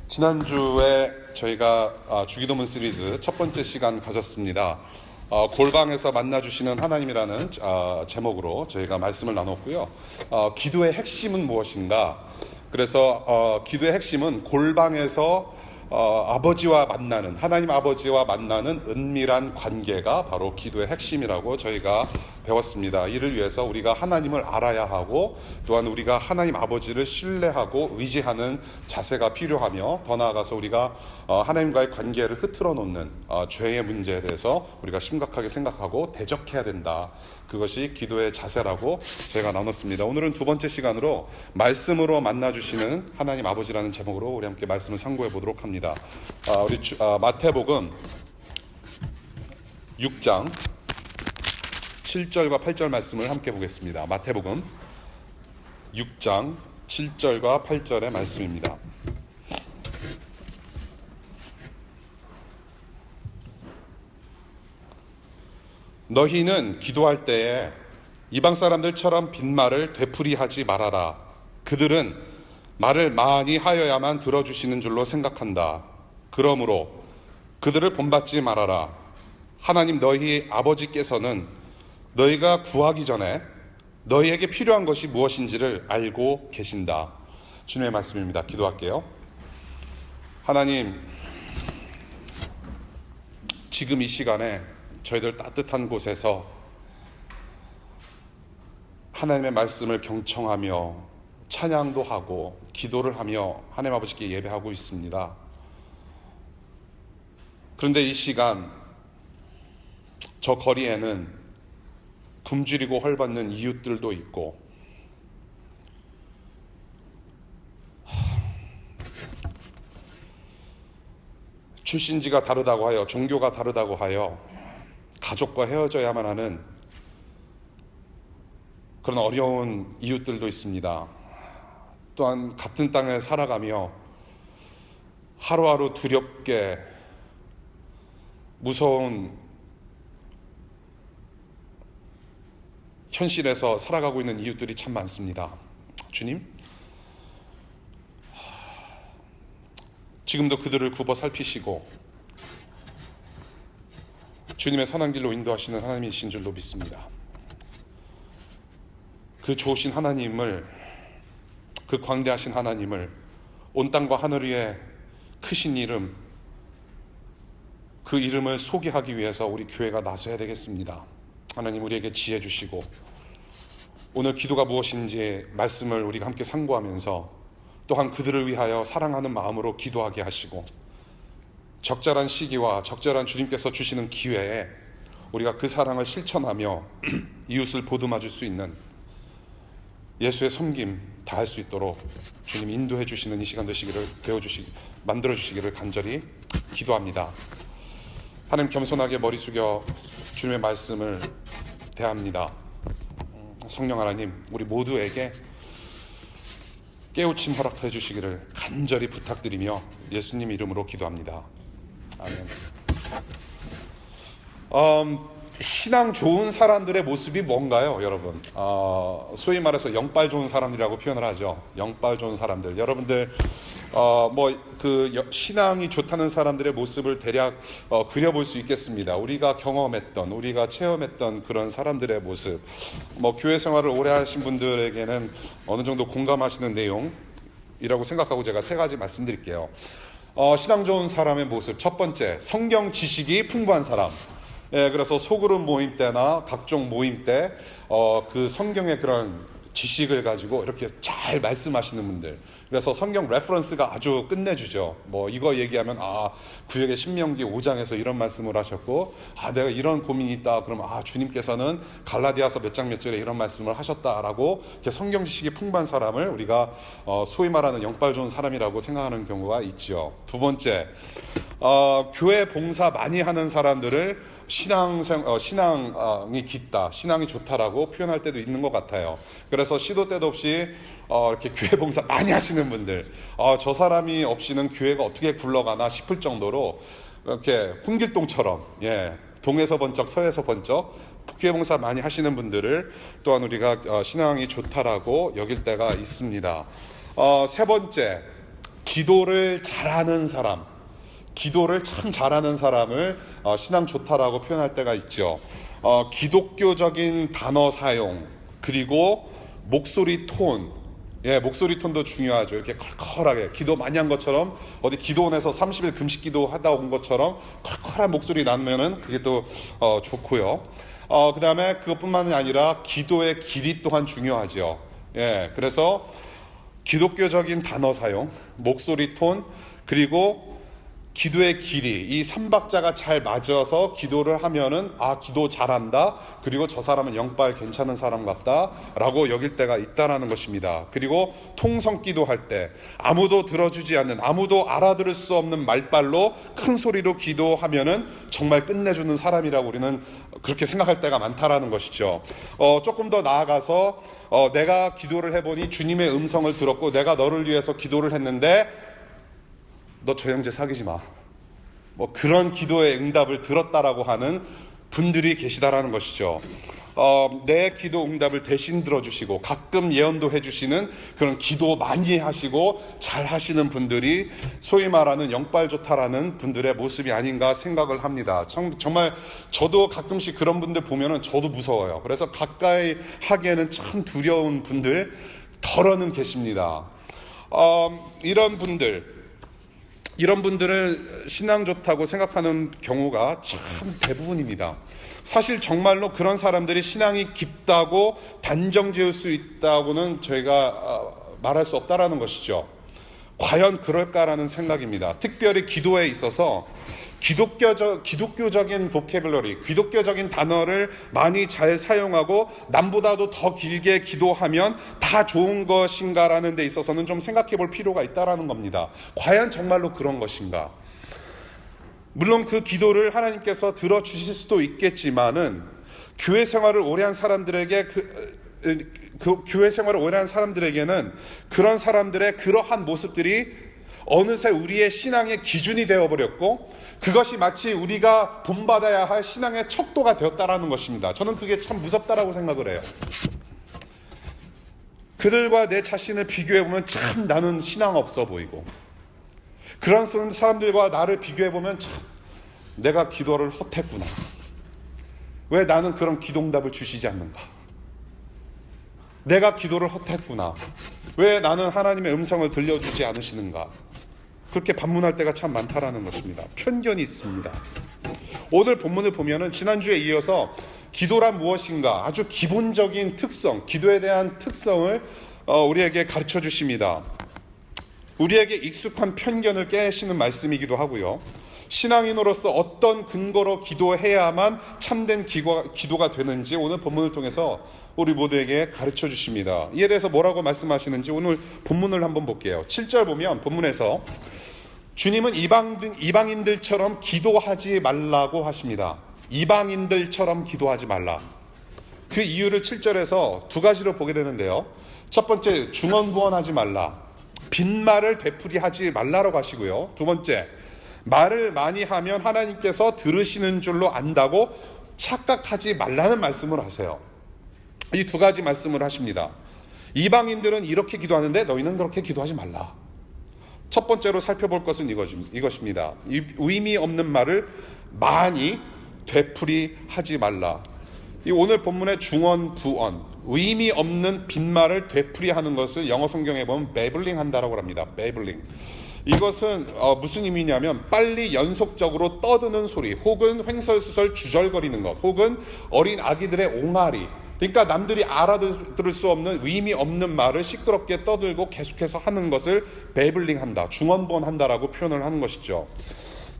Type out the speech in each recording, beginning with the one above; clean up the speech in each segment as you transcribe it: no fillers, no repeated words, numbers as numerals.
지난주에 저희가 주기도문 시리즈 첫 번째 시간 가졌습니다. 골방에서 만나주시는 하나님이라는 제목으로 저희가 말씀을 나눴고요. 기도의 핵심은 무엇인가? 그래서 기도의 핵심은 골방에서 아버지와 만나는, 하나님 아버지와 만나는 은밀한 관계가 바로 기도의 핵심이라고 저희가 배웠습니다. 이를 위해서 우리가 하나님을 알아야 하고, 또한 우리가 하나님 아버지를 신뢰하고 의지하는 자세가 필요하며, 더 나아가서 우리가 하나님과의 관계를 흐트러 놓는 죄의 문제에 대해서 우리가 심각하게 생각하고 대적해야 된다. 그것이 기도의 자세라고 저희가 나눴습니다. 오늘은 두 번째 시간으로 말씀으로 만나주시는 하나님 아버지라는 제목으로 우리 함께 말씀을 상고해 보도록 합니다. 우리 마태복음 6장 7절과 8절 말씀을 함께 보겠습니다. 마태복음 6장 7절과 8절의 말씀입니다. 너희는 기도할 때에 이방 사람들처럼 빈말을 되풀이하지 말아라. 그들은 말을 많이 하여야만 들어주시는 줄로 생각한다. 그러므로 그들을 본받지 말아라. 하나님 너희 아버지께서는 너희가 구하기 전에 너희에게 필요한 것이 무엇인지를 알고 계신다. 주님의 말씀입니다. 기도할게요. 하나님, 지금 이 시간에 저희들 따뜻한 곳에서 하나님의 말씀을 경청하며 찬양도 하고 기도를 하며 하나님 아버지께 예배하고 있습니다. 그런데 이 시간 저 거리에는 굶주리고 헐벗는 이웃들도 있고, 출신지가 다르다고 하여, 종교가 다르다고 하여 가족과 헤어져야만 하는 그런 어려운 이웃들도 있습니다. 또한 같은 땅에 살아가며 하루하루 두렵게 무서운 현실에서 살아가고 있는 이웃들이 참 많습니다. 주님, 지금도 그들을 굽어 살피시고 주님의 선한 길로 인도하시는 하나님이신 줄로 믿습니다. 그 좋으신 하나님을, 그 광대하신 하나님을, 온 땅과 하늘 위에 크신 이름, 그 이름을 소개하기 위해서 우리 교회가 나서야 되겠습니다. 하나님, 우리에게 지혜 주시고 오늘 기도가 무엇인지 말씀을 우리가 함께 상고하면서 또한 그들을 위하여 사랑하는 마음으로 기도하게 하시고, 적절한 시기와 적절한 주님께서 주시는 기회에 우리가 그 사랑을 실천하며 이웃을 보듬어 줄 수 있는 예수의 섬김 다할 수 있도록 주님 인도해 주시는 이 시간 되시기를 만들어 주시기를 간절히 기도합니다. 하나님, 겸손하게 머리 숙여 주님의 말씀을 대합니다. 성령 하나님, 우리 모두에게 깨우침 허락해 주시기를 간절히 부탁드리며 예수님 이름으로 기도합니다. 아멘. 신앙 좋은 사람들의 모습이 뭔가요, 여러분? 소위 말해서 영빨 좋은 사람이라고 표현을 하죠. 영빨 좋은 사람들. 여러분들 신앙이 좋다는 사람들의 모습을 대략 그려볼 수 있겠습니다. 우리가 경험했던, 우리가 체험했던 그런 사람들의 모습. 교회 생활을 오래 하신 분들에게는 어느 정도 공감하시는 내용이라고 생각하고 제가 세 가지 말씀드릴게요. 신앙 좋은 사람의 모습. 첫 번째, 성경 지식이 풍부한 사람. 그래서 소그룹 모임 때나 각종 모임 때 그 성경의 그런 지식을 가지고 이렇게 잘 말씀하시는 분들. 그래서 성경 레퍼런스가 아주 끝내주죠. 이거 얘기하면 구약의 신명기 5장에서 이런 말씀을 하셨고, 내가 이런 고민이 있다 그러면 주님께서는 갈라디아서 몇 장 몇 절에 이런 말씀을 하셨다라고, 이렇게 성경 지식이 풍부한 사람을 우리가 소위 말하는 영빨 좋은 사람이라고 생각하는 경우가 있죠. 두 번째, 교회 봉사 많이 하는 사람들을 신앙이 깊다, 신앙이 좋다라고 표현할 때도 있는 것 같아요. 그래서 시도 때도 없이 이렇게 교회 봉사 많이 하시는 분들, 저 사람이 없이는 교회가 어떻게 굴러가나 싶을 정도로 이렇게 홍길동처럼, 동에서 번쩍 서에서 번쩍 교회 봉사 많이 하시는 분들을 또한 우리가 신앙이 좋다라고 여길 때가 있습니다. 세 번째, 기도를 잘하는 사람, 기도를 참 잘하는 사람을 신앙 좋다라고 표현할 때가 있죠. 기독교적인 단어 사용, 그리고 목소리 톤, 목소리 톤도 중요하죠. 이렇게 컬컬하게 기도 많이 한 것처럼, 어디 기도원에서 30일 금식 기도 하다 온 것처럼 컬컬한 목소리 나면은 그게 또 좋고요. 그 다음에 그것뿐만이 아니라 기도의 길이 또한 중요하죠. 그래서 기독교적인 단어 사용, 목소리 톤, 그리고 기도의 길이, 이 3박자가 잘 맞아서 기도를 하면은 기도 잘한다, 그리고 저 사람은 영빨 괜찮은 사람 같다 라고 여길 때가 있다라는 것입니다. 그리고 통성 기도할 때 아무도 들어주지 않는, 아무도 알아들을 수 없는 말빨로 큰 소리로 기도하면은 정말 끝내주는 사람이라고 우리는 그렇게 생각할 때가 많다라는 것이죠. 조금 더 나아가서 내가 기도를 해보니 주님의 음성을 들었고 내가 너를 위해서 기도를 했는데 너 저 형제 사귀지 마, 그런 기도의 응답을 들었다라고 하는 분들이 계시다라는 것이죠. 내 기도 응답을 대신 들어주시고 가끔 예언도 해주시는 그런 기도 많이 하시고 잘 하시는 분들이 소위 말하는 영빨 좋다라는 분들의 모습이 아닌가 생각을 합니다. 정말 저도 가끔씩 그런 분들 보면은 저도 무서워요. 그래서 가까이 하기에는 참 두려운 분들 덜어는 계십니다. 이런 분들은 신앙 좋다고 생각하는 경우가 참 대부분입니다. 사실 정말로 그런 사람들이 신앙이 깊다고 단정 지을 수 있다고는 저희가 말할 수 없다라는 것이죠. 과연 그럴까라는 생각입니다. 특별히 기도에 있어서 기독교적인 보캐블러리, 기독교적인 단어를 많이 잘 사용하고 남보다도 더 길게 기도하면 다 좋은 것인가라는 데 있어서는 좀 생각해 볼 필요가 있다라는 겁니다. 과연 정말로 그런 것인가? 물론 그 기도를 하나님께서 들어주실 수도 있겠지만은 교회 생활을 오래 한 사람들에게 교회 생활을 오래 한 사람들에게는 그런 사람들의 그러한 모습들이 어느새 우리의 신앙의 기준이 되어버렸고 그것이 마치 우리가 본받아야 할 신앙의 척도가 되었다라는 것입니다. 저는 그게 참 무섭다라고 생각을 해요. 그들과 내 자신을 비교해보면 참 나는 신앙 없어 보이고, 그런 사람들과 나를 비교해보면 참 내가 기도를 헛했구나. 왜 나는 그런 기도응답을 주시지 않는가? 내가 기도를 헛했구나. 왜 나는 하나님의 음성을 들려주지 않으시는가? 그렇게 반문할 때가 참 많다라는 것입니다. 편견이 있습니다. 오늘 본문을 보면은 지난주에 이어서 기도란 무엇인가 아주 기본적인 특성, 기도에 대한 특성을 우리에게 가르쳐 주십니다. 우리에게 익숙한 편견을 깨시는 말씀이기도 하고요. 신앙인으로서 어떤 근거로 기도해야만 참된 기도가 되는지 오늘 본문을 통해서 우리 모두에게 가르쳐 주십니다. 이에 대해서 뭐라고 말씀하시는지 오늘 본문을 한번 볼게요. 7절 보면 본문에서 주님은 이방인들처럼 기도하지 말라고 하십니다. 이방인들처럼 기도하지 말라. 그 이유를 7절에서 두 가지로 보게 되는데요. 첫 번째, 중언부언하지 말라. 빈말을 되풀이하지 말라라고 하시고요. 두 번째, 말을 많이 하면 하나님께서 들으시는 줄로 안다고 착각하지 말라는 말씀을 하세요. 이 두 가지 말씀을 하십니다. 이방인들은 이렇게 기도하는데 너희는 그렇게 기도하지 말라. 첫 번째로 살펴볼 것은 이것입니다. 의미 없는 말을 많이 되풀이하지 말라. 이 오늘 본문의 중언부언, 의미 없는 빈말을 되풀이하는 것을 영어 성경에 보면 베블링 한다라고 합니다. 베블링. 이것은 무슨 의미냐면 빨리 연속적으로 떠드는 소리, 혹은 횡설수설 주절거리는 것, 혹은 어린 아기들의 옹알이, 그러니까 남들이 알아들을 수 없는 의미 없는 말을 시끄럽게 떠들고 계속해서 하는 것을 베블링한다, 중언부언한다라고 표현을 하는 것이죠.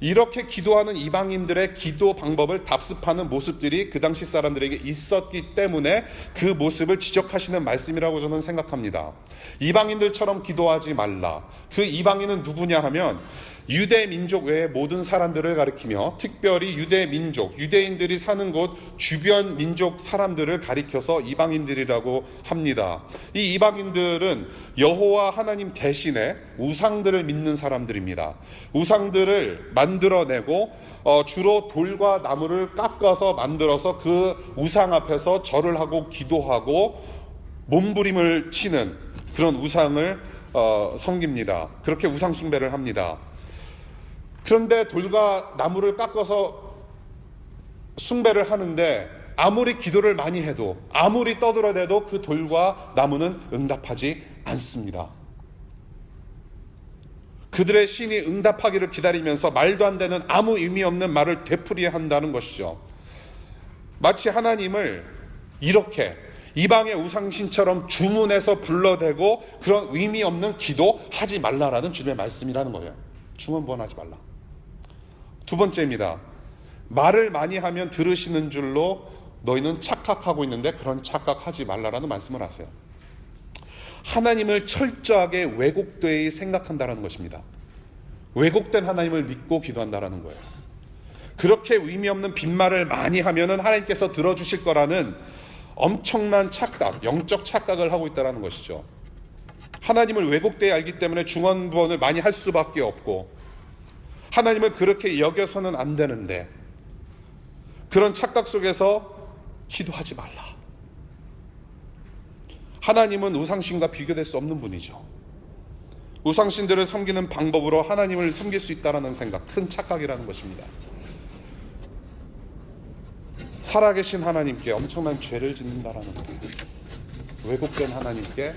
이렇게 기도하는 이방인들의 기도 방법을 답습하는 모습들이 그 당시 사람들에게 있었기 때문에 그 모습을 지적하시는 말씀이라고 저는 생각합니다. 이방인들처럼 기도하지 말라. 그 이방인은 누구냐 하면 유대 민족 외의 모든 사람들을 가리키며 특별히 유대 민족, 유대인들이 사는 곳 주변 민족 사람들을 가리켜서 이방인들이라고 합니다. 이 이방인들은 여호와 하나님 대신에 우상들을 믿는 사람들입니다. 우상들을 만들어내고 주로 돌과 나무를 깎아서 만들어서 그 우상 앞에서 절을 하고 기도하고 몸부림을 치는 그런 우상을 섬깁니다. 그렇게 우상 숭배를 합니다. 그런데 돌과 나무를 깎아서 숭배를 하는데 아무리 기도를 많이 해도 아무리 떠들어대도 그 돌과 나무는 응답하지 않습니다. 그들의 신이 응답하기를 기다리면서 말도 안 되는 아무 의미 없는 말을 되풀이한다는 것이죠. 마치 하나님을 이렇게 이방의 우상신처럼 주문해서 불러대고 그런 의미 없는 기도하지 말라라는 주님의 말씀이라는 거예요. 중언부언하지 말라. 두 번째입니다. 말을 많이 하면 들으시는 줄로 너희는 착각하고 있는데 그런 착각하지 말라라는 말씀을 하세요. 하나님을 철저하게 왜곡되이 생각한다라는 것입니다. 왜곡된 하나님을 믿고 기도한다라는 거예요. 그렇게 의미 없는 빈말을 많이 하면은 하나님께서 들어주실 거라는 엄청난 착각, 영적 착각을 하고 있다는 것이죠. 하나님을 왜곡되이 알기 때문에 중언부언을 많이 할 수밖에 없고 하나님을 그렇게 여겨서는 안 되는데 그런 착각 속에서 기도하지 말라. 하나님은 우상신과 비교될 수 없는 분이죠. 우상신들을 섬기는 방법으로 하나님을 섬길 수 있다는 생각, 큰 착각이라는 것입니다. 살아계신 하나님께 엄청난 죄를 짓는다라는 거예요. 왜곡된 하나님께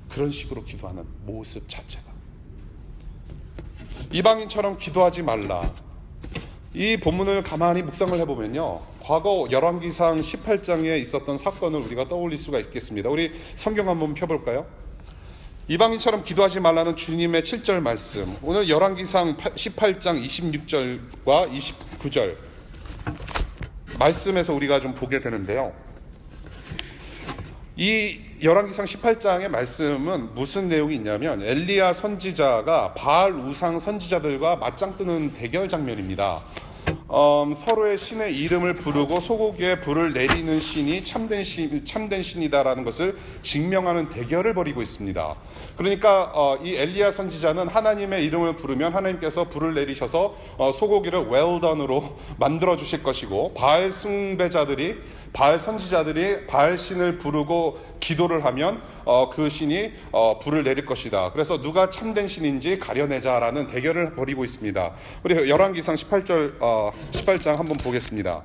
그런 식으로 기도하는 모습 자체가. 이방인처럼 기도하지 말라. 이 본문을 가만히 묵상을 해보면요, 과거 열왕기상 18장에 있었던 사건을 우리가 떠올릴 수가 있겠습니다. 우리 성경 한번 펴볼까요? 이방인처럼 기도하지 말라는 주님의 7절 말씀, 오늘 열왕기상 18장 26절과 29절 말씀에서 우리가 좀 보게 되는데요, 이 열왕기상 18장의 말씀은 무슨 내용이 있냐면 엘리야 선지자가 바알 우상 선지자들과 맞짱 뜨는 대결 장면입니다. 서로의 신의 이름을 부르고 소고기에 불을 내리는 신이 참된 신이다라는 것을 증명하는 대결을 벌이고 있습니다. 그러니까 이 엘리야 선지자는 하나님의 이름을 부르면 하나님께서 불을 내리셔서 소고기를 well done으로 만들어 주실 것이고, 바알 숭배자들이, 바알 선지자들이 바알 신을 부르고 기도를 하면 그 신이 불을 내릴 것이다. 그래서 누가 참된 신인지 가려내자라는 대결을 벌이고 있습니다. 우리 열왕기상 18장 한번 보겠습니다.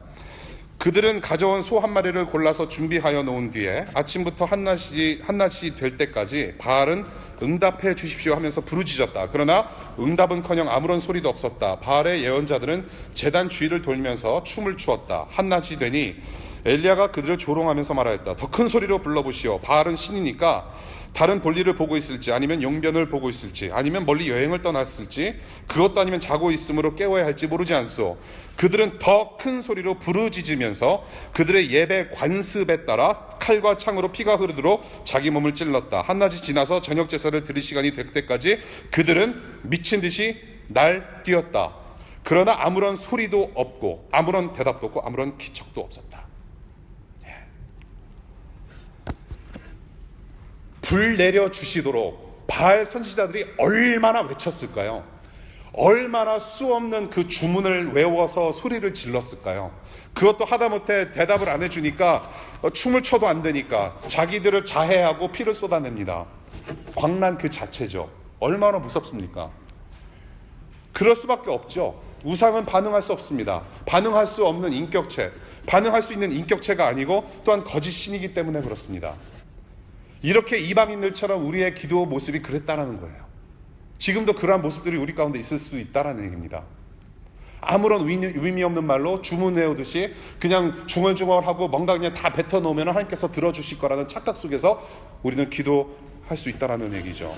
그들은 가져온 소 한 마리를 골라서 준비하여 놓은 뒤에 아침부터 한낮이 될 때까지 바알은 응답해 주십시오 하면서 부르짖었다. 그러나 응답은커녕 아무런 소리도 없었다. 바알의 예언자들은 제단 주위를 돌면서 춤을 추었다. 한낮이 되니 엘리야가 그들을 조롱하면서 말하였다. 더 큰 소리로 불러보시오. 바알은 신이니까 다른 볼일을 보고 있을지, 아니면 용변을 보고 있을지, 아니면 멀리 여행을 떠났을지, 그것도 아니면 자고 있으므로 깨워야 할지 모르지 않소. 그들은 더 큰 소리로 부르짖으면서 그들의 예배 관습에 따라 칼과 창으로 피가 흐르도록 자기 몸을 찔렀다. 한낮이 지나서 저녁 제사를 드릴 시간이 될 때까지 그들은 미친 듯이 날뛰었다. 그러나 아무런 소리도 없고 아무런 대답도 없고 아무런 기척도 없었다. 불 내려주시도록 바알 선지자들이 얼마나 외쳤을까요? 얼마나 수없는 그 주문을 외워서 소리를 질렀을까요? 그것도 하다못해 대답을 안 해주니까 춤을 춰도 안 되니까 자기들을 자해하고 피를 쏟아냅니다. 광란 그 자체죠. 얼마나 무섭습니까? 그럴 수밖에 없죠. 우상은 반응할 수 없습니다. 반응할 수 없는 인격체, 반응할 수 있는 인격체가 아니고 또한 거짓 신이기 때문에 그렇습니다. 이렇게 이방인들처럼 우리의 기도 모습이 그랬다라는 거예요. 지금도 그러한 모습들이 우리 가운데 있을 수 있다라는 얘기입니다. 아무런 의미 없는 말로 주문해오듯이 그냥 중얼중얼하고 뭔가 그냥 다 뱉어놓으면 하나님께서 들어주실 거라는 착각 속에서 우리는 기도할 수 있다라는 얘기죠.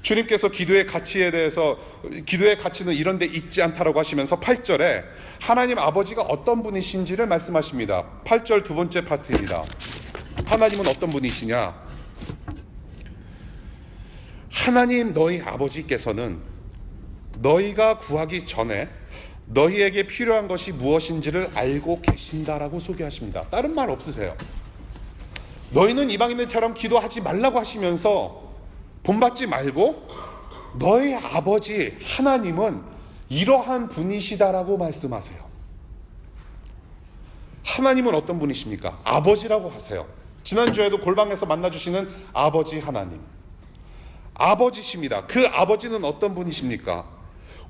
주님께서 기도의 가치에 대해서, 기도의 가치는 이런 데 있지 않다라고 하시면서 8절에 하나님 아버지가 어떤 분이신지를 말씀하십니다. 8절 두 번째 파트입니다. 하나님은 어떤 분이시냐? 하나님 너희 아버지께서는 너희가 구하기 전에 너희에게 필요한 것이 무엇인지를 알고 계신다라고 소개하십니다. 다른 말 없으세요. 너희는 이방인들처럼 기도하지 말라고 하시면서 본받지 말고 너희 아버지 하나님은 이러한 분이시다라고 말씀하세요. 하나님은 어떤 분이십니까? 아버지라고 하세요. 지난주에도 골방에서 만나주시는 아버지 하나님, 아버지십니다. 그 아버지는 어떤 분이십니까?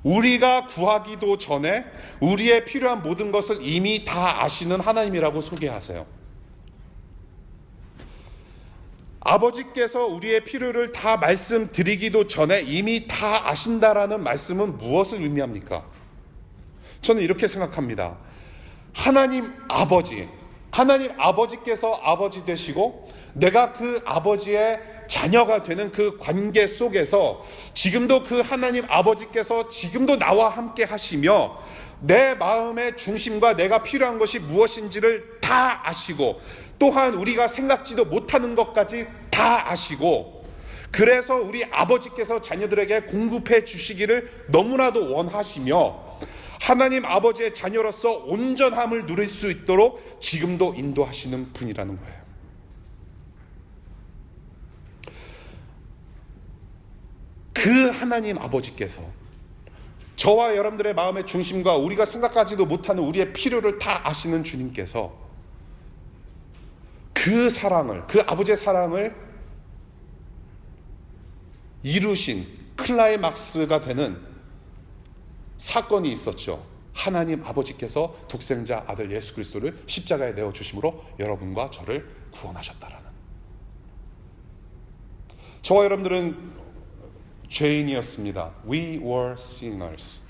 우리가 구하기도 전에 우리의 필요한 모든 것을 이미 다 아시는 하나님이라고 소개하세요. 아버지께서 우리의 필요를 다 말씀드리기도 전에 이미 다 아신다라는 말씀은 무엇을 의미합니까? 저는 이렇게 생각합니다. 하나님 아버지께서 아버지 되시고 내가 그 아버지의 자녀가 되는 그 관계 속에서 지금도 그 하나님 아버지께서 지금도 나와 함께 하시며 내 마음의 중심과 내가 필요한 것이 무엇인지를 다 아시고 또한 우리가 생각지도 못하는 것까지 다 아시고 그래서 우리 아버지께서 자녀들에게 공급해 주시기를 너무나도 원하시며 하나님 아버지의 자녀로서 온전함을 누릴 수 있도록 지금도 인도하시는 분이라는 거예요. 그 하나님 아버지께서 저와 여러분들의 마음의 중심과 우리가 생각하지도 못하는 우리의 필요를 다 아시는 주님께서 그 사랑을, 그 아버지의 사랑을 이루신 클라이막스가 되는 사건이 있었죠. 하나님 아버지께서 독생자 아들 예수 그리스도를 십자가에 내어주심으로 여러분과 저를 구원하셨다라는. 저와 여러분들은 죄인이었습니다. We were sinners.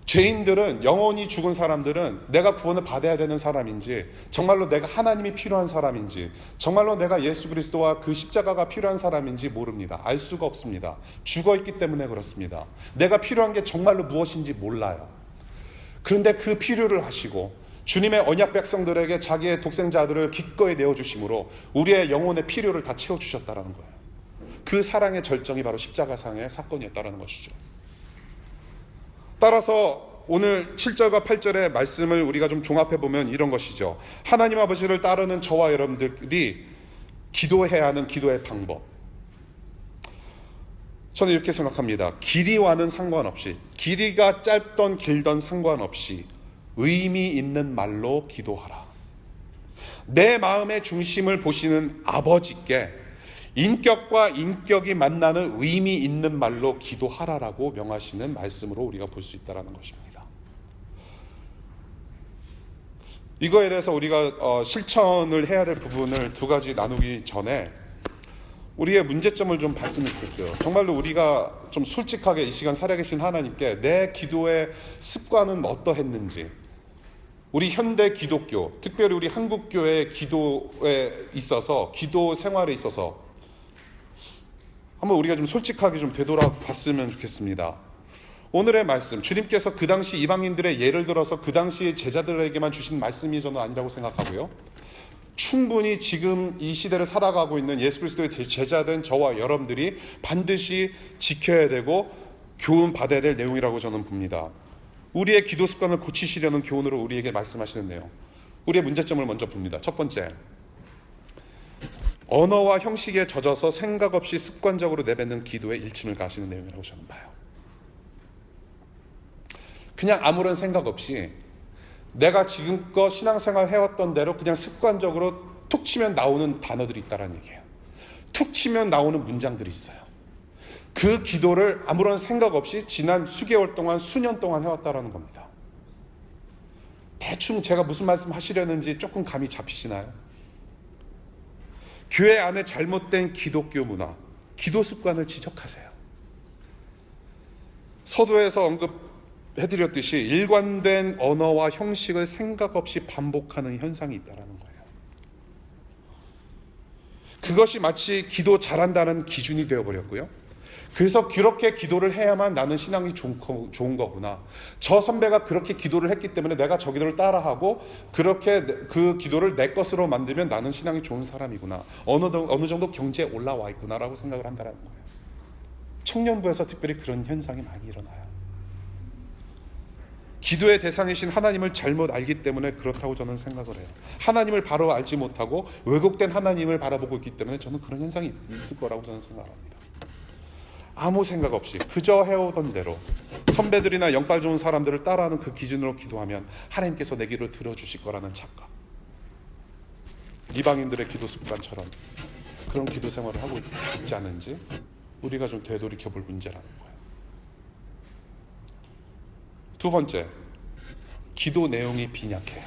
죄인들은, 영원히 죽은 사람들은 내가 구원을 받아야 되는 사람인지, 정말로 내가 하나님이 필요한 사람인지, 정말로 내가 예수 그리스도와 그 십자가가 필요한 사람인지 모릅니다. 알 수가 없습니다. 죽어있기 때문에 그렇습니다. 내가 필요한 게 정말로 무엇인지 몰라요. 그런데 그 필요를 하시고 주님의 언약 백성들에게 자기의 독생자 아들을 기꺼이 내어주심으로 우리의 영혼의 필요를 다 채워주셨다는 거예요. 그 사랑의 절정이 바로 십자가상의 사건이었다는 것이죠. 따라서 오늘 7절과 8절의 말씀을 우리가 좀 종합해보면 이런 것이죠. 하나님 아버지를 따르는 저와 여러분들이 기도해야 하는 기도의 방법. 저는 이렇게 생각합니다. 길이와는 상관없이, 길이가 짧던 길던 상관없이 의미 있는 말로 기도하라. 내 마음의 중심을 보시는 아버지께 인격과 인격이 만나는 의미 있는 말로 기도하라라고 명하시는 말씀으로 우리가 볼 수 있다는 것입니다. 이거에 대해서 우리가 실천을 해야 될 부분을 두 가지 나누기 전에 우리의 문제점을 좀 봤으면 좋겠어요. 정말로 우리가 좀 솔직하게 이 시간 살아계신 하나님께 내 기도의 습관은 어떠했는지, 우리 현대 기독교, 특별히 우리 한국교회의 기도에 있어서, 기도 생활에 있어서 한번 우리가 좀 솔직하게 좀 되돌아봤으면 좋겠습니다. 오늘의 말씀, 주님께서 그 당시 이방인들의 예를 들어서 그 당시 제자들에게만 주신 말씀이 저는 아니라고 생각하고요. 충분히 지금 이 시대를 살아가고 있는 예수 그리스도의 제자된 저와 여러분들이 반드시 지켜야 되고 교훈 받아야 될 내용이라고 저는 봅니다. 우리의 기도 습관을 고치시려는 교훈으로 우리에게 말씀하시는 내용. 우리의 문제점을 먼저 봅니다. 첫 번째, 언어와 형식에 젖어서 생각 없이 습관적으로 내뱉는 기도에 일침을 가시는 내용이라고 저는 봐요. 그냥 아무런 생각 없이 내가 지금껏 신앙생활 해왔던 대로 그냥 습관적으로 툭 치면 나오는 단어들이 있다는 얘기예요. 툭 치면 나오는 문장들이 있어요. 그 기도를 아무런 생각 없이 지난 수개월 동안, 수년 동안 해왔다는 겁니다. 대충 제가 무슨 말씀 하시려는지 조금 감이 잡히시나요? 교회 안에 잘못된 기독교 문화, 기도 습관을 지적하세요. 서두에서 언급해드렸듯이 일관된 언어와 형식을 생각 없이 반복하는 현상이 있다는 거예요. 그것이 마치 기도 잘한다는 기준이 되어버렸고요. 그래서 그렇게 기도를 해야만 나는 신앙이 좋은 거구나. 저 선배가 그렇게 기도를 했기 때문에 내가 저 기도를 따라하고 그렇게 그 기도를 내 것으로 만들면 나는 신앙이 좋은 사람이구나. 어느 정도 경지에 올라와 있구나라고 생각을 한다는 거예요. 청년부에서 특별히 그런 현상이 많이 일어나요. 기도의 대상이신 하나님을 잘못 알기 때문에 그렇다고 저는 생각을 해요. 하나님을 바로 알지 못하고 왜곡된 하나님을 바라보고 있기 때문에 저는 그런 현상이 있을 거라고 저는 생각합니다. 아무 생각 없이 그저 해오던 대로 선배들이나 영빨 좋은 사람들을 따라하는 그 기준으로 기도하면 하나님께서 내 기도를 들어주실 거라는 착각. 이방인들의 기도 습관처럼 그런 기도 생활을 하고 있지 않은지 우리가 좀 되돌이켜 볼 문제라는 거예요. 두 번째, 기도 내용이 빈약해요.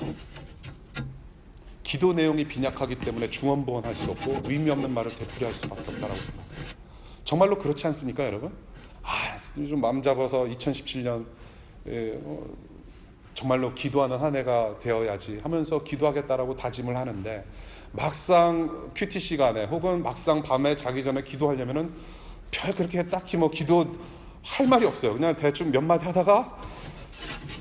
기도 내용이 빈약하기 때문에 중언부언할 수 없고 의미 없는 말을 되풀이할 수밖에 없다고 생각해요. 정말로 그렇지 않습니까, 여러분? 요즘 마음 잡아서 2017년 정말로 기도하는 한 해가 되어야지 하면서 기도하겠다라고 다짐을 하는데 막상 큐티 시간에 혹은 막상 밤에 자기 전에 기도하려면은 별 그렇게 딱히 뭐 기도할 말이 없어요. 그냥 대충 몇 마디 하다가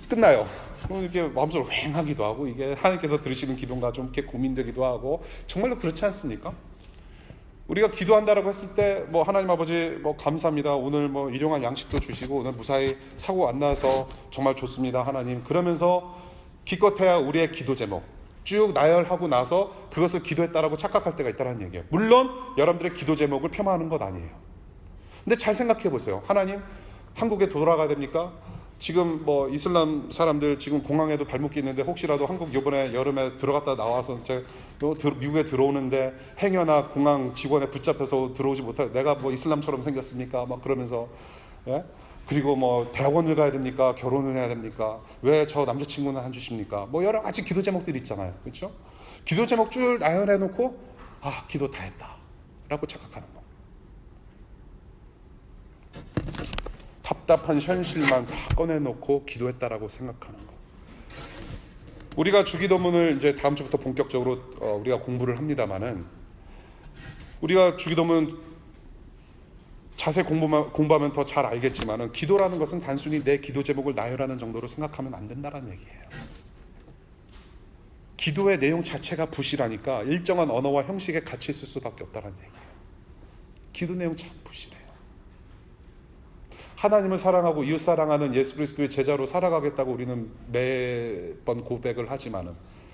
끝나요. 이렇게 마음속으로 휑하기도 하고 이게 하나님께서 들으시는 기도인가 좀 이렇게 고민되기도 하고 정말로 그렇지 않습니까? 우리가 기도한다라고 했을 때 뭐 하나님 아버지 뭐 감사합니다. 오늘 뭐 일용할 양식도 주시고 오늘 무사히 사고 안 나서 정말 좋습니다. 하나님. 그러면서 기껏해야 우리의 기도 제목 쭉 나열하고 나서 그것을 기도했다라고 착각할 때가 있다는 얘기예요. 물론 여러분들의 기도 제목을 폄하하는 것 아니에요. 근데 잘 생각해 보세요. 하나님 한국에 돌아가야 됩니까? 지금 뭐 이슬람 사람들 지금 공항에도 발목이 있는데 혹시라도 한국 이번에 여름에 들어갔다 나와서 미국에 들어오는데 행여나 공항 직원에 붙잡혀서 들어오지 못할 내가 뭐 이슬람처럼 생겼습니까? 막 그러면서 그리고 뭐 대학원을 가야 됩니까? 결혼을 해야 됩니까? 왜 저 남자친구는 안 주십니까? 뭐 여러 가지 기도 제목들이 있잖아요. 그렇죠? 기도 제목 쭉 나열해 놓고 기도 다 했다 라고 착각하는 거. 답답한 현실만 다 꺼내놓고 기도했다라고 생각하는 거. 우리가 주기도문을 이제 다음 주부터 본격적으로 우리가 공부를 합니다만은 우리가 주기도문 자세히 공부하면 더 잘 알겠지만은 기도라는 것은 단순히 내 기도 제목을 나열하는 정도로 생각하면 안 된다는 얘기예요. 기도의 내용 자체가 부실하니까 일정한 언어와 형식에 갇혀 있을 수밖에 없다는 얘기예요. 기도 내용 참 부실해요. 하나님을 사랑하고 이웃 사랑하는 예수 그리스도의 제자로 살아가겠다고 우리는 매번 고백을 하지만은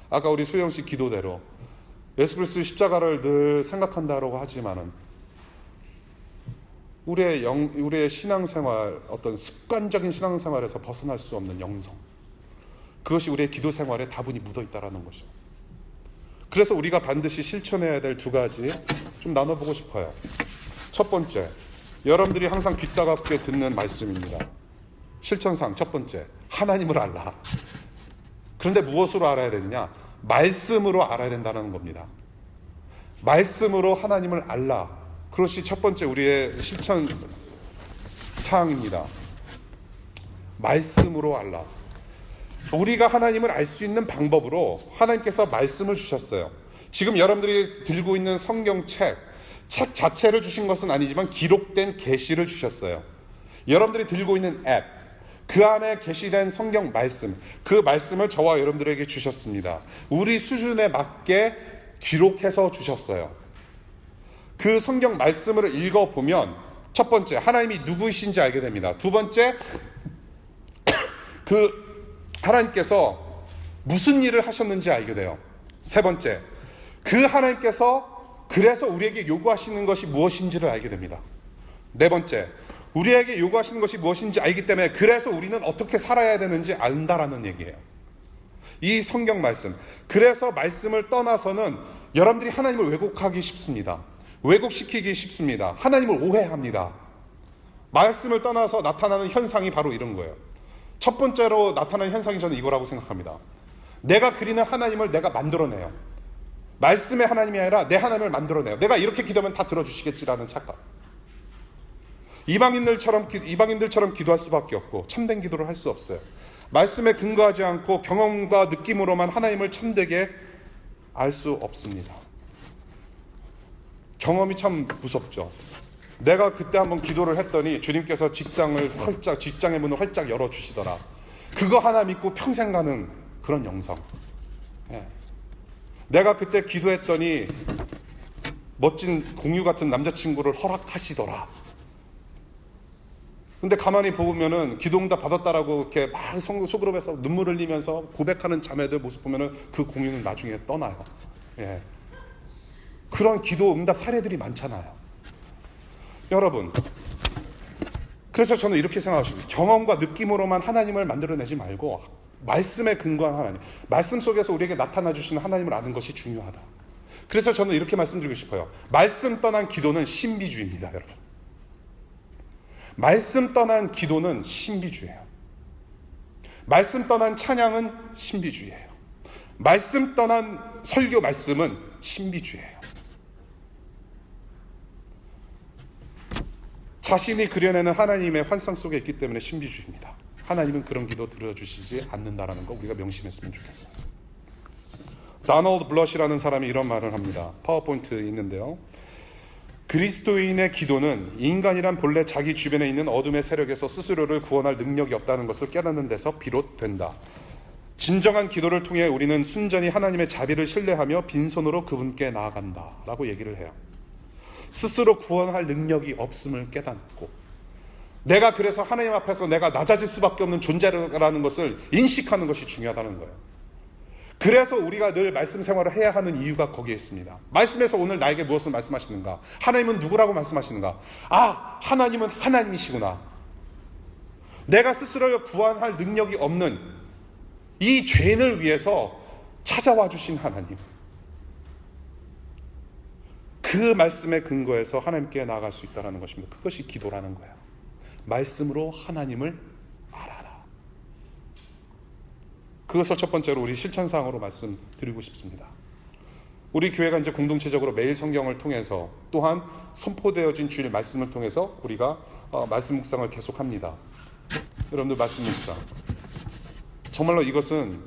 아까 우리 소영 씨 기도대로 예수 그리스도의 십자가를 늘 생각한다고 하지만은 우리의 신앙생활 어떤 습관적인 신앙생활에서 벗어날 수 없는 영성 그것이 우리의 기도 생활에 다분히 묻어 있다라는 것이죠. 그래서 우리가 반드시 실천해야 될 두 가지 좀 나눠보고 싶어요. 첫 번째, 여러분들이 항상 귀따갑게 듣는 말씀입니다. 실천상 첫 번째, 하나님을 알라. 그런데 무엇으로 알아야 되느냐? 말씀으로 알아야 된다는 겁니다. 말씀으로 하나님을 알라. 그것이 첫 번째 우리의 실천 사항입니다. 말씀으로 알라. 우리가 하나님을 알 수 있는 방법으로 하나님께서 말씀을 주셨어요. 지금 여러분들이 들고 있는 성경책 자체를 주신 것은 아니지만 기록된 계시를 주셨어요. 여러분들이 들고 있는 앱, 그 안에 계시된 성경 말씀, 그 말씀을 저와 여러분들에게 주셨습니다. 우리 수준에 맞게 기록해서 주셨어요. 그 성경 말씀을 읽어보면 첫 번째, 하나님이 누구이신지 알게 됩니다. 두 번째, 하나님께서 무슨 일을 하셨는지 알게 돼요. 세 번째, 그 하나님께서 그래서 우리에게 요구하시는 것이 무엇인지를 알게 됩니다. 네 번째, 우리에게 요구하시는 것이 무엇인지 알기 때문에 그래서 우리는 어떻게 살아야 되는지 안다라는 얘기예요. 이 성경 말씀. 그래서 말씀을 떠나서는 여러분들이 하나님을 왜곡하기 쉽습니다. 왜곡시키기 쉽습니다. 하나님을 오해합니다. 말씀을 떠나서 나타나는 현상이 바로 이런 거예요. 첫 번째로 나타나는 현상이 저는 이거라고 생각합니다. 내가 그리는 하나님을 내가 만들어내요. 말씀의 하나님이 아니라 내 하나님을 만들어내요. 내가 이렇게 기도하면 다 들어주시겠지라는 착각. 이방인들처럼 기도할 수밖에 없고 참된 기도를 할 수 없어요. 말씀에 근거하지 않고 경험과 느낌으로만 하나님을 참되게 알 수 없습니다. 경험이 참 무섭죠. 내가 그때 한번 기도를 했더니 주님께서 직장의 문을 활짝 열어주시더라. 그거 하나 믿고 평생 가는 그런 영성. 내가 그때 기도했더니 멋진 공유 같은 남자친구를 허락하시더라. 근데 가만히 보면은 기도응답 받았다라고 이렇게 막 소그룹에서 눈물 흘리면서 고백하는 자매들 모습 보면은 그 공유는 나중에 떠나요. 그런 기도응답 사례들이 많잖아요. 여러분, 그래서 저는 이렇게 생각하십니다. 경험과 느낌으로만 하나님을 만들어내지 말고 말씀에 근거한 하나님, 말씀 속에서 우리에게 나타나 주시는 하나님을 아는 것이 중요하다. 그래서 저는 이렇게 말씀드리고 싶어요. 말씀 떠난 기도는 신비주의입니다, 여러분. 말씀 떠난 기도는 신비주의예요. 말씀 떠난 찬양은 신비주의예요. 말씀 떠난 설교 말씀은 신비주의예요. 자신이 그려내는 하나님의 환상 속에 있기 때문에 신비주의입니다. 하나님은 그런 기도 들어주시지 않는다라는 거 우리가 명심했으면 좋겠어요. 다널드 블러시라는 사람이 이런 말을 합니다. 파워포인트에 있는데요. 그리스도인의 기도는 인간이란 본래 자기 주변에 있는 어둠의 세력에서 스스로를 구원할 능력이 없다는 것을 깨닫는 데서 비롯된다. 진정한 기도를 통해 우리는 순전히 하나님의 자비를 신뢰하며 빈손으로 그분께 나아간다 라고 얘기를 해요. 스스로 구원할 능력이 없음을 깨닫고, 내가 그래서 하나님 앞에서 내가 낮아질 수밖에 없는 존재라는 것을 인식하는 것이 중요하다는 거예요. 그래서 우리가 늘 말씀 생활을 해야 하는 이유가 거기에 있습니다. 말씀에서 오늘 나에게 무엇을 말씀하시는가? 하나님은 누구라고 말씀하시는가? 아, 하나님은 하나님이시구나. 내가 스스로 구원할 능력이 없는 이 죄인을 위해서 찾아와 주신 하나님, 그 말씀에 근거해서 하나님께 나아갈 수 있다는 것입니다. 그것이 기도라는 거예요. 말씀으로 하나님을 알아라. 그것을 첫 번째로 우리 실천사항으로 말씀드리고 싶습니다. 우리 교회가 이제 공동체적으로 매일 성경을 통해서, 또한 선포되어진 주일 말씀을 통해서 우리가 말씀 묵상을 계속합니다. 여러분들 말씀 묵상, 정말로 이것은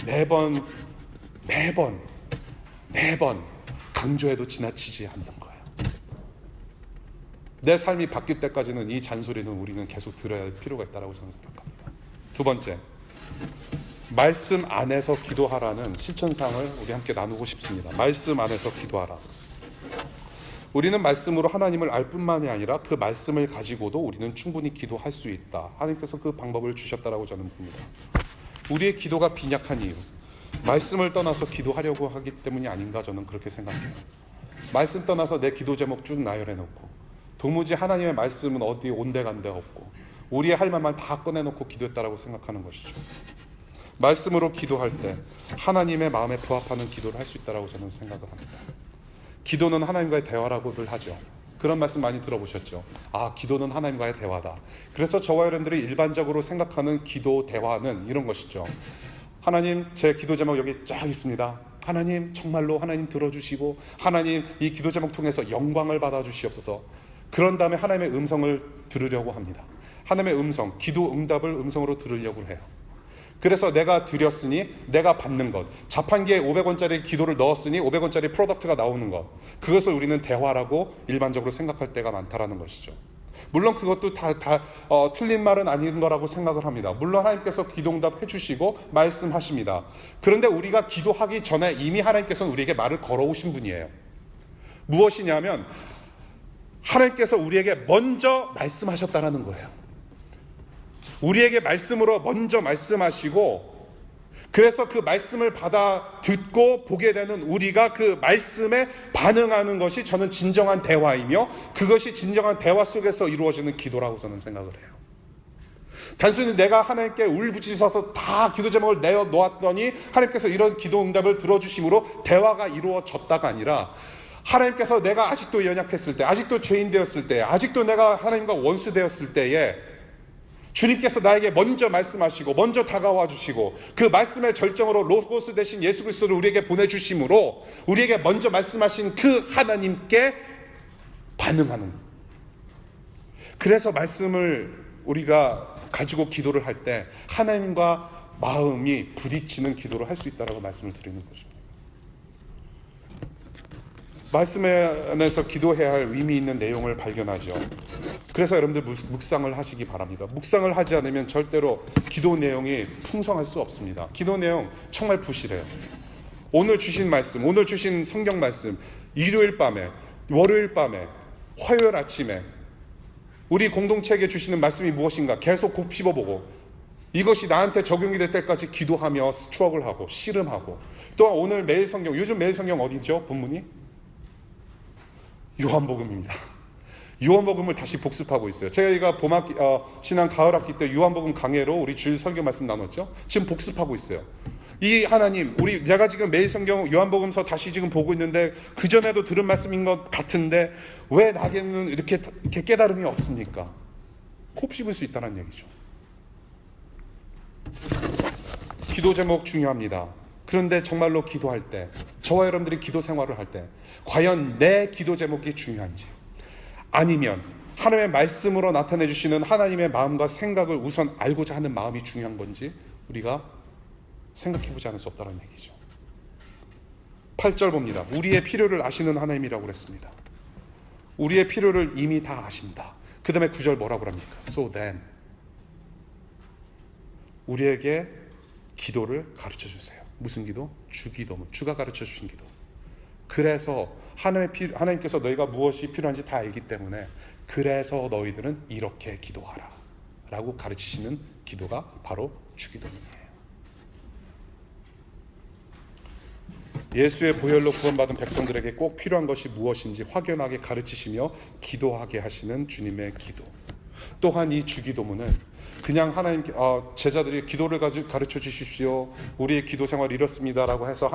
매번 강조해도 지나치지 않는 거예요. 내 삶이 바뀔 때까지는 이 잔소리는 우리는 계속 들어야 할 필요가 있다고 저는 생각합니다. 두 번째, 말씀 안에서 기도하라는 실천사항을 우리 함께 나누고 싶습니다. 말씀 안에서 기도하라. 우리는 말씀으로 하나님을 알 뿐만이 아니라 그 말씀을 가지고도 우리는 충분히 기도할 수 있다. 하나님께서 그 방법을 주셨다라고 저는 봅니다. 우리의 기도가 빈약한 이유, 말씀을 떠나서 기도하려고 하기 때문이 아닌가, 저는 그렇게 생각해요. 말씀 떠나서 내 기도 제목 쭉 나열해놓고 도무지 하나님의 말씀은 어디 온데간데 없고 우리의 할 말만 다 꺼내놓고 기도했다라고 생각하는 것이죠. 말씀으로 기도할 때 하나님의 마음에 부합하는 기도를 할 수 있다라고 저는 생각을 합니다. 기도는 하나님과의 대화라고들 하죠. 그런 말씀 많이 들어보셨죠. 아, 기도는 하나님과의 대화다. 그래서 저와 여러분들이 일반적으로 생각하는 기도 대화는 이런 것이죠. 하나님, 제 기도 제목 여기 쫙 있습니다. 하나님, 정말로 하나님 들어주시고, 하나님 이 기도 제목 통해서 영광을 받아주시옵소서. 그런 다음에 하나님의 음성을 들으려고 합니다. 하나님의 음성, 기도 응답을 음성으로 들으려고 해요. 그래서 내가 드렸으니 내가 받는 것, 자판기에 500원짜리 기도를 넣었으니 500원짜리 프로덕트가 나오는 것, 그것을 우리는 대화라고 일반적으로 생각할 때가 많다라는 것이죠. 물론 그것도 틀린 말은 아닌 거라고 생각을 합니다. 물론 하나님께서 기도응답 해주시고 말씀하십니다. 그런데 우리가 기도하기 전에 이미 하나님께서는 우리에게 말을 걸어오신 분이에요. 무엇이냐면 하나님께서 우리에게 먼저 말씀하셨다라는 거예요. 우리에게 말씀으로 먼저 말씀하시고, 그래서 그 말씀을 받아 듣고 보게 되는 우리가 그 말씀에 반응하는 것이 저는 진정한 대화이며, 그것이 진정한 대화 속에서 이루어지는 기도라고 저는 생각을 해요. 단순히 내가 하나님께 울부짖어서 다 기도 제목을 내어 놓았더니 하나님께서 이런 기도 응답을 들어주심으로 대화가 이루어졌다가 아니라, 하나님께서 내가 아직도 연약했을 때, 아직도 죄인 되었을 때, 아직도 내가 하나님과 원수 되었을 때에 주님께서 나에게 먼저 말씀하시고 먼저 다가와 주시고, 그 말씀의 절정으로 로고스 대신 예수 그리스도를 우리에게 보내주심으로 우리에게 먼저 말씀하신 그 하나님께 반응하는, 그래서 말씀을 우리가 가지고 기도를 할 때 하나님과 마음이 부딪히는 기도를 할 수 있다라고 말씀을 드리는 거죠. 말씀 안에서 기도해야 할 의미 있는 내용을 발견하죠. 그래서 여러분들 묵상을 하시기 바랍니다. 묵상을 하지 않으면 절대로 기도 내용이 풍성할 수 없습니다. 기도 내용 정말 부실해요. 오늘 주신 말씀, 오늘 주신 성경 말씀, 일요일 밤에, 월요일 밤에, 화요일 아침에 우리 공동체에게 주시는 말씀이 무엇인가 계속 곱씹어보고, 이것이 나한테 적용이 될 때까지 기도하며 스트러글하고 씨름하고, 또한 오늘 매일 성경, 요즘 매일 성경 어디죠? 본문이? 요한복음입니다. 요한복음을 다시 복습하고 있어요. 저희가 신앙 가을학기 때 요한복음 강해로 우리 주일 설교 말씀 나눴죠. 지금 복습하고 있어요. 이 하나님, 내가 지금 매일 성경 요한복음서 다시 지금 보고 있는데 그 전에도 들은 말씀인 것 같은데 왜 나에게는 이렇게 깨달음이 없습니까? 곱씹을 수 있다는 얘기죠. 기도 제목 중요합니다. 그런데 정말로 기도할 때, 저와 여러분들이 기도 생활을 할 때 과연 내 기도 제목이 중요한지, 아니면 하나님의 말씀으로 나타내 주시는 하나님의 마음과 생각을 우선 알고자 하는 마음이 중요한 건지 우리가 생각해 보지 않을 수 없다는 얘기죠. 8절 봅니다. 우리의 필요를 아시는 하나님이라고 그랬습니다. 우리의 필요를 이미 다 아신다. 그 다음에 9절 뭐라고 합니까? So then 우리에게 기도를 가르쳐 주세요. 무슨 기도? 주기도. 주가 가르쳐 주신 기도. 그래서 하나님께서 너희가 무엇이 필요한지 다 알기 때문에 그래서 너희들은 이렇게 기도하라 라고 가르치시는 기도가 바로 주기도문이에요. 예수의 보혈로 구원받은 백성들에게 꼭 필요한 것이 무엇인지 확연하게 가르치시며 기도하게 하시는 주님의 기도. 또한 이 주기도문은 그냥 하나님께 제자들이 기도를 가르쳐 주십시오, 우리의 기도 생활이 이렇습니다라고 해서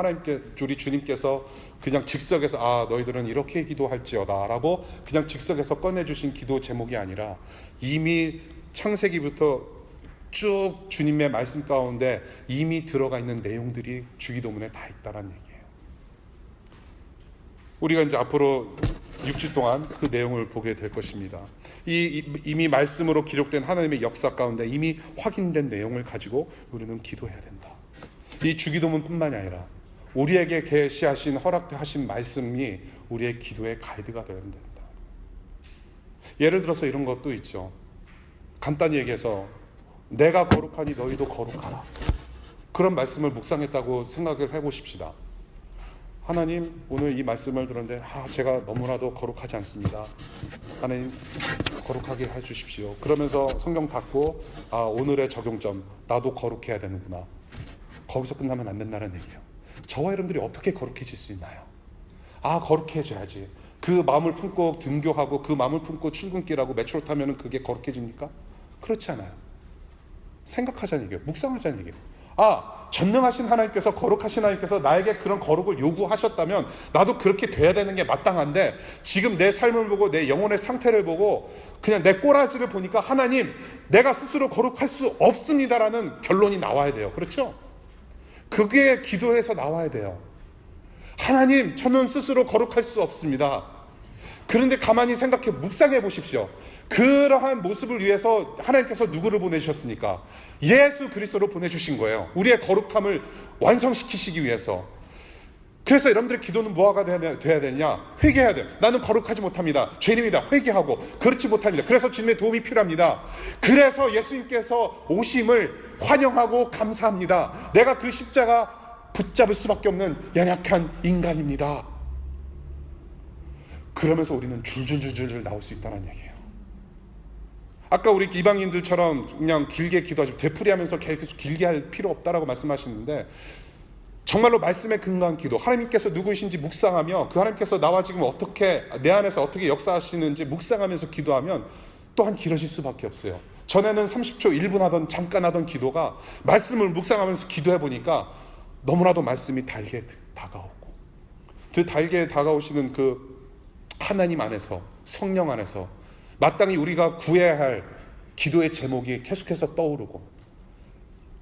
우리 주님께서 그냥 즉석에서 너희들은 이렇게 기도할지어다 라고 그냥 즉석에서 꺼내주신 기도 제목이 아니라 이미 창세기부터 쭉 주님의 말씀 가운데 이미 들어가 있는 내용들이 주기도문에 다 있다는 얘기예요. 우리가 이제 앞으로 6주 동안 그 내용을 보게 될 것입니다. 이미 말씀으로 기록된 하나님의 역사 가운데 이미 확인된 내용을 가지고 우리는 기도해야 된다. 이 주기도문뿐만이 아니라 우리에게 계시하신 허락하신 말씀이 우리의 기도의 가이드가 되어야 된다. 예를 들어서 이런 것도 있죠. 간단히 얘기해서 내가 거룩하니 너희도 거룩하라. 그런 말씀을 묵상했다고 생각을 해보십시다. 하나님, 오늘 이 말씀을 들었는데 제가 너무나도 거룩하지 않습니다. 하나님, 거룩하게 해주십시오. 그러면서 성경 닫고 오늘의 적용점, 나도 거룩해야 되는구나. 거기서 끝나면 안 된다는 얘기예요. 저와 여러분들이 어떻게 거룩해질 수 있나요? 거룩해져야지. 그 마음을 품고 등교하고 그 마음을 품고 출근길하고 메트로 타면 그게 거룩해집니까? 그렇지 않아요. 생각하자는 얘기예요. 묵상하자는 얘기예요. 전능하신 하나님께서, 거룩하신 하나님께서 나에게 그런 거룩을 요구하셨다면 나도 그렇게 돼야 되는 게 마땅한데, 지금 내 삶을 보고 내 영혼의 상태를 보고 그냥 내 꼬라지를 보니까 하나님, 내가 스스로 거룩할 수 없습니다라는 결론이 나와야 돼요. 그렇죠? 그게 기도에서 나와야 돼요. 하나님, 저는 스스로 거룩할 수 없습니다. 그런데 가만히 생각해 묵상해 보십시오. 그러한 모습을 위해서 하나님께서 누구를 보내주셨습니까? 예수 그리스도로 보내주신 거예요. 우리의 거룩함을 완성시키시기 위해서. 그래서 여러분들의 기도는 뭐가 돼야 되냐? 회개해야 돼요. 나는 거룩하지 못합니다. 죄인입니다. 회개하고 그렇지 못합니다. 그래서 주님의 도움이 필요합니다. 그래서 예수님께서 오심을 환영하고 감사합니다. 내가 그 십자가 붙잡을 수밖에 없는 연약한 인간입니다. 그러면서 우리는 줄줄줄줄 나올 수 있다는 얘기예요. 아까 우리 이방인들처럼 그냥 길게 기도하지, 되풀이하면서 계속 길게 할 필요 없다라고 말씀하시는데, 정말로 말씀에 근거한 기도, 하나님께서 누구이신지 묵상하며 그 하나님께서 나와 지금 어떻게 내 안에서 어떻게 역사하시는지 묵상하면서 기도하면 또한 길어질 수밖에 없어요. 전에는 30초 1분 하던 잠깐 하던 기도가 말씀을 묵상하면서 기도해 보니까 너무나도 말씀이 달게 다가오고, 그 달게 다가오시는 그 하나님 안에서, 성령 안에서 마땅히 우리가 구해야 할 기도의 제목이 계속해서 떠오르고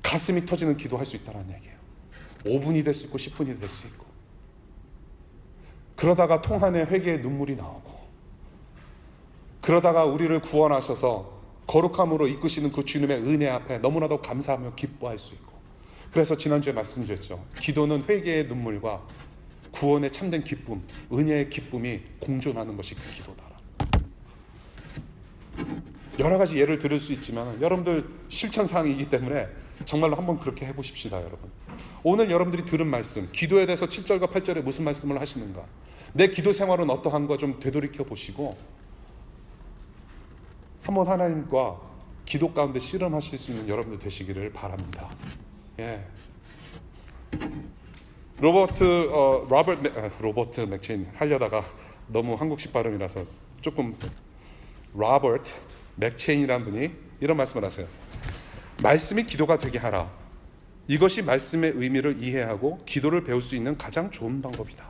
가슴이 터지는 기도할 수 있다는 얘기예요. 5분이 될 수 있고 10분이 될 수 있고, 그러다가 통한의 회개의 눈물이 나오고, 그러다가 우리를 구원하셔서 거룩함으로 이끄시는 그 주님의 은혜 앞에 너무나도 감사하며 기뻐할 수 있고. 그래서 지난주에 말씀드렸죠. 기도는 회개의 눈물과 구원의 참된 기쁨, 은혜의 기쁨이 공존하는 것이 그 기도다. 여러 가지 예를 들을 수 있지만 여러분들 실천사항이기 때문에 정말로 한번 그렇게 해보십시다. 여러분, 오늘 여러분들이 들은 말씀, 기도에 대해서 7절과 8절에 무슨 말씀을 하시는가, 내 기도 생활은 어떠한가 좀 되돌이켜 보시고 한번 하나님과 기도 가운데 씨름하실 수 있는 여러분들 되시기를 바랍니다. 로버트 맥체인 하려다가 너무 한국식 발음이라서 조금, 로버트 맥체인이라는 분이 이런 말씀을 하세요. 말씀이 기도가 되게 하라. 이것이 말씀의 의미를 이해하고 기도를 배울 수 있는 가장 좋은 방법이다.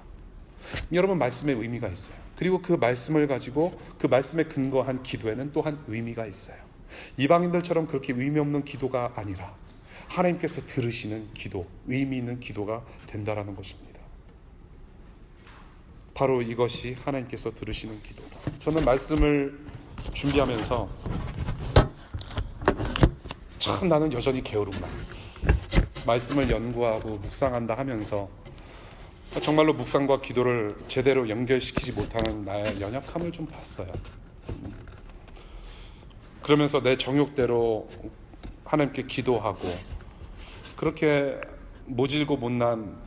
여러분, 말씀의 의미가 있어요. 그리고 그 말씀을 가지고 그 말씀에 근거한 기도에는 또한 의미가 있어요. 이방인들처럼 그렇게 의미 없는 기도가 아니라 하나님께서 들으시는 기도, 의미 있는 기도가 된다라는 것입니다. 바로 이것이 하나님께서 들으시는 기도다. 저는 말씀을 준비하면서 참 나는 여전히 게으르구나. 말씀을 연구하고 묵상한다 하면서 정말로 묵상과 기도를 제대로 연결시키지 못하는 나의 연약함을 좀 봤어요. 그러면서 내 정욕대로 하나님께 기도하고 그렇게 모질고 못난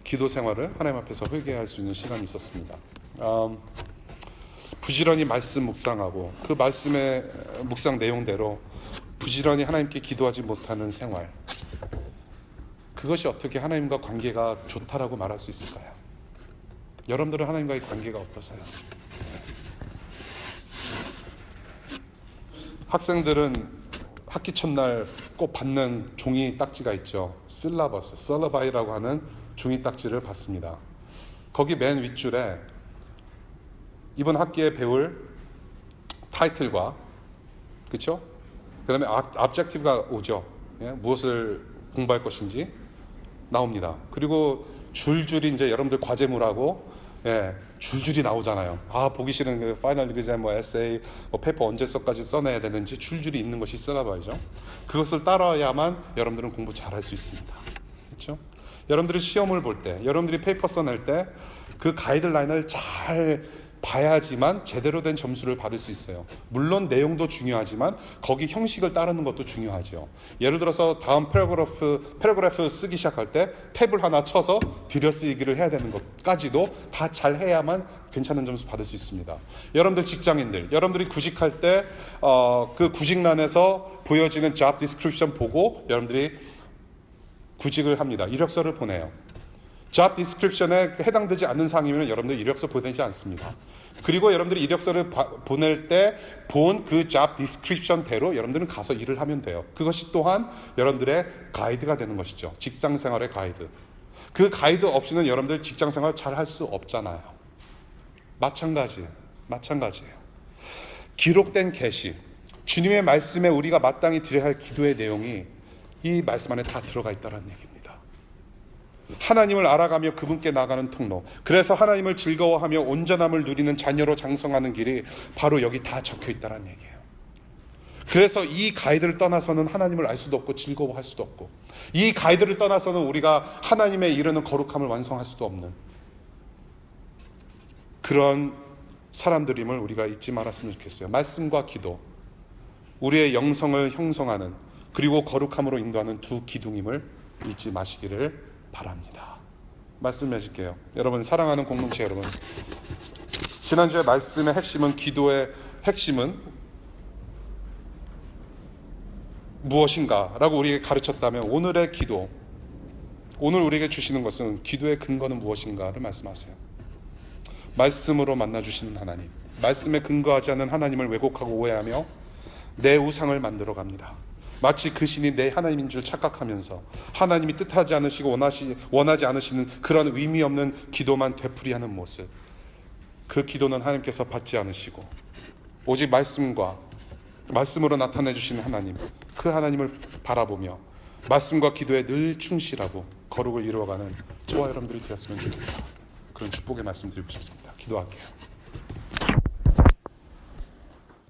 기도 생활을 하나님 앞에서 회개할 수 있는 시간이 있었습니다. 부지런히 말씀 묵상하고 그 말씀의 묵상 내용대로 부지런히 하나님께 기도하지 못하는 생활, 그것이 어떻게 하나님과 관계가 좋다라고 말할 수 있을까요? 여러분들은 하나님과의 관계가 어떠세요? 학생들은 학기 첫날 꼭 받는 종이 딱지가 있죠. 실라버스, 셀러바이라고 하는 종이 딱지를 받습니다. 거기 맨 윗줄에 이번 학기에 배울 타이틀과, 그렇죠? 그 다음에 objective가 오죠. 예? 무엇을 공부할 것인지 나옵니다. 그리고 줄줄이 이제 여러분들 과제물하고 줄줄이 나오잖아요. 보기 싫은 그 파이널 리그젠, 에세이, 페이퍼 언제 써까지 써내야 되는지 줄줄이 있는 것이 쓰라바이죠. 그것을 따라야만 여러분들은 공부 잘할 수 있습니다. 그렇죠? 여러분들이 시험을 볼 때, 여러분들이 페이퍼 써낼 때 그 가이드라인을 잘 봐야지만 제대로 된 점수를 받을 수 있어요. 물론 내용도 중요하지만 거기 형식을 따르는 것도 중요하죠. 예를 들어서 다음 패러그래프 쓰기 시작할 때 탭을 하나 쳐서 들여쓰기를 해야 되는 것까지도 다 잘 해야만 괜찮은 점수 받을 수 있습니다. 여러분들 직장인들, 여러분들이 구직할 때 그 구직란에서 보여지는 job description 보고 여러분들이 구직을 합니다. 이력서를 보내요. job description에 해당되지 않는 상이면 여러분들 이력서 보내지 않습니다. 그리고 여러분들이 이력서를 보낼 때 본 그 job description대로 여러분들은 가서 일을 하면 돼요. 그것이 또한 여러분들의 가이드가 되는 것이죠. 직장 생활의 가이드. 그 가이드 없이는 여러분들 직장 생활 잘 할 수 없잖아요. 마찬가지예요. 기록된 계시, 주님의 말씀에 우리가 마땅히 드려야 할 기도의 내용이 이 말씀 안에 다 들어가 있다는 얘기입니다. 하나님을 알아가며 그분께 나가는 통로, 그래서 하나님을 즐거워하며 온전함을 누리는 자녀로 장성하는 길이 바로 여기 다 적혀 있다는 얘기예요. 그래서 이 가이드를 떠나서는 하나님을 알 수도 없고 즐거워할 수도 없고, 이 가이드를 떠나서는 우리가 하나님에 이르는 거룩함을 완성할 수도 없는 그런 사람들임을 우리가 잊지 말았으면 좋겠어요. 말씀과 기도, 우리의 영성을 형성하는 그리고 거룩함으로 인도하는 두 기둥임을 잊지 마시기를 바랍니다. 말씀해줄게요. 여러분, 사랑하는 공동체 여러분, 지난주에 말씀의 핵심은, 기도의 핵심은 무엇인가 라고 우리에게 가르쳤다면, 오늘의 기도, 오늘 우리에게 주시는 것은 기도의 근거는 무엇인가를 말씀하세요. 말씀으로 만나주시는 하나님, 말씀에 근거하지 않는 하나님을 왜곡하고 오해하며 내 우상을 만들어 갑니다. 마치 그 신이 내 하나님인 줄 착각하면서 하나님이 뜻하지 않으시고 원하지 않으시는 그런 의미 없는 기도만 되풀이하는 모습, 그 기도는 하나님께서 받지 않으시고 오직 말씀으로 나타내 주시는 하나님, 그 하나님을 바라보며 말씀과 기도에 늘 충실하고 거룩을 이루어가는 저와 여러분들이 되었으면 좋겠다. 그런 축복의 말씀 드리고 싶습니다. 기도할게요.